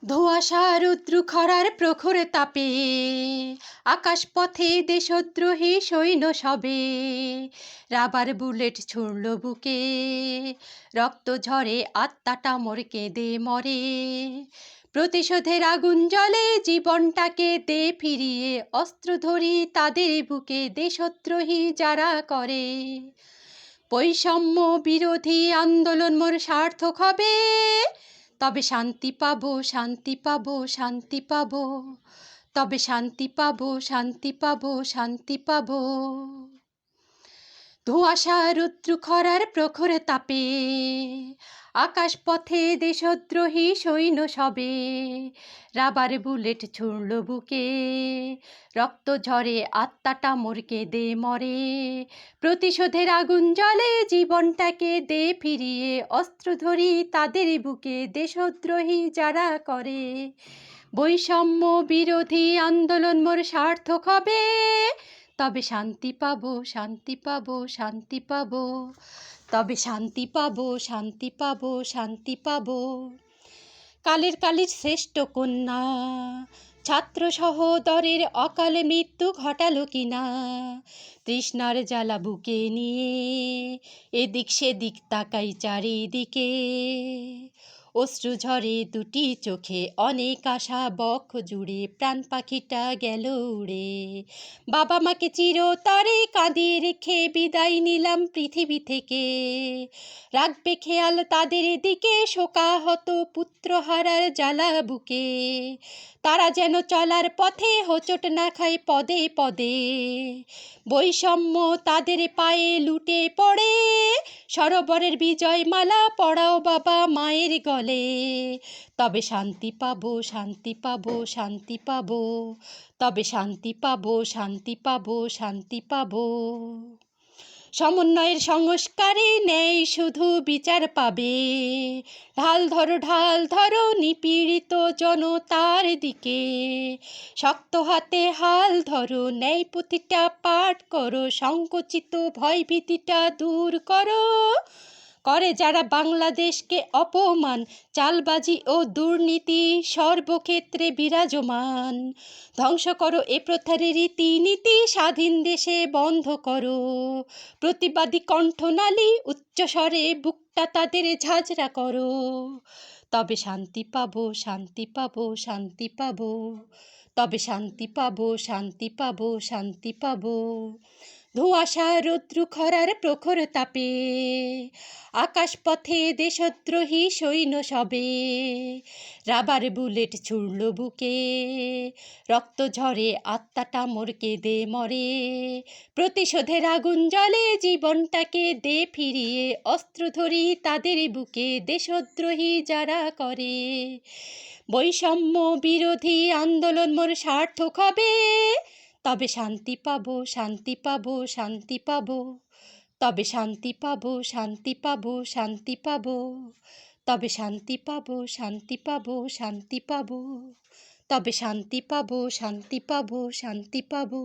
ধোঁয়াশা রৌদ্র খরার প্রখর তাপে আকাশ পথে দেশদ্রোহী সৈন্য সবে রাবার বুলেট ছুড়ল বুকে, রক্ত ঝরে আত্মাটা মোর কেঁদে মরে। প্রতিশোধের আগুন জ্বলে জীবনটাকে দে ফিরিয়ে, অস্ত্র ধরি তাদের বুকে দেশদ্রোহী যারা করে। বৈষম্য বিরোধী আন্দোলন মোর সার্থক হবে, তবে শান্তি পাবো, শান্তি পাবো, শান্তি পাবো, তবে শান্তি পাবো, শান্তি পাবো, শান্তি পাবো। ধোঁয়াশা রৌদ্র খরার প্রখর তাপে আকাশ পথে দেশদ্রোহী সৈন্য সবে রাবার বুলেট ছুড়ল বুকে, রক্ত ঝরে আত্মাটা মোর কেঁদে মরে। প্রতিশোধের আগুন জ্বলে জীবনটাকে দে ফিরিয়ে, অস্ত্র ধরি তাদের বুকে দেশদ্রোহী যারা করে। বৈষম্য বিরোধী আন্দোলন মোর সার্থক হবে, তবে শান্তি পাবো, শান্তি পাবো, শান্তি পাবো, তবে শান্তি পাবো, শান্তি পাবো, শান্তি পাবো। কালের কালের শ্রেষ্ঠ কন্যা ছাত্র সহোদরের অকালে মৃত্যু ঘটালো কিনা, তৃষ্ণার জ্বালা বুকে নিয়ে এদিক সেদিক তাকাই চারিদিকে। অশ্রু ঝরে দুটি চোখে, অনেক আশা বক্ষ জুড়ে, প্রাণ পাখিটা গেল উড়ে। বাবা মাকে চিরতরে কাঁদিয়ে রেখে বিদায় নিলাম পৃথিবী থেকে, রাখবে খেয়াল তাদের দিকে শোকাহত পুত্র হারার জ্বালা বুকে। তারা যেন চলার পথে হোঁচট না খায় পদে পদে, বৈষম্য তাদের পায়ে লুটে পড়ে। সরোবরের বিজয় মালা পড়াও বাবা মায়ের গলে, তবে শান্তি পাবো, শান্তি পাবো, শান্তি পাবো, তবে শান্তি পাবো, শান্তি পাবো, শান্তি পাবো। সমন্বয়ের সংস্কারে নেই শুধু বিচার পাবে, ঢাল ধরো, ঢাল ধরো নিপীড়িত জনতার দিকে। শক্ত হাতে হাল ধরো, ন্যায় পুঁথিটা পাঠ করো, সংকুচিত ভয় ভীতিটা দূর করো। করে যারা বাংলাদেশকে অপমান, চালবাজি ও দুর্নীতি সর্বক্ষেত্রে বিরাজমান, ধ্বংস করো এ প্রথার রীতিনীতি, স্বাধীন দেশে বন্ধ করো। প্রতিবাদী কণ্ঠনালী উচ্চস্বরে বুকটা তাদের ঝাঁঝরা করো, তবে শান্তি পাবো, শান্তি পাবো, শান্তি পাবো, তবে শান্তি পাবো, শান্তি পাবো, শান্তি পাবো। ধোঁয়াশা রৌদ্র খরার প্রখর তাপে আকাশ পথে দেশদ্রোহী সৈন্য সবে রাবার বুলেট ছুড়ল বুকে, রক্ত ঝরে আত্মাটা মোর কেঁদে মরে। প্রতিশোধের আগুন জ্বলে জীবনটাকে দে ফিরিয়ে, অস্ত্র ধরি তাদের বুকে দেশদ্রোহী যারা করে। বৈষম্য বিরোধী আন্দোলন মোর সার্থক হবে, তবে শান্তি পাবো, শান্তি পাবো, শান্তি পাবো, তবে শান্তি পাবো, শান্তি পাবো, শান্তি পাবো, তবে শান্তি পাবো, শান্তি পাবো, শান্তি পাবো, তবে শান্তি পাবো, শান্তি পাবো, শান্তি পাবো।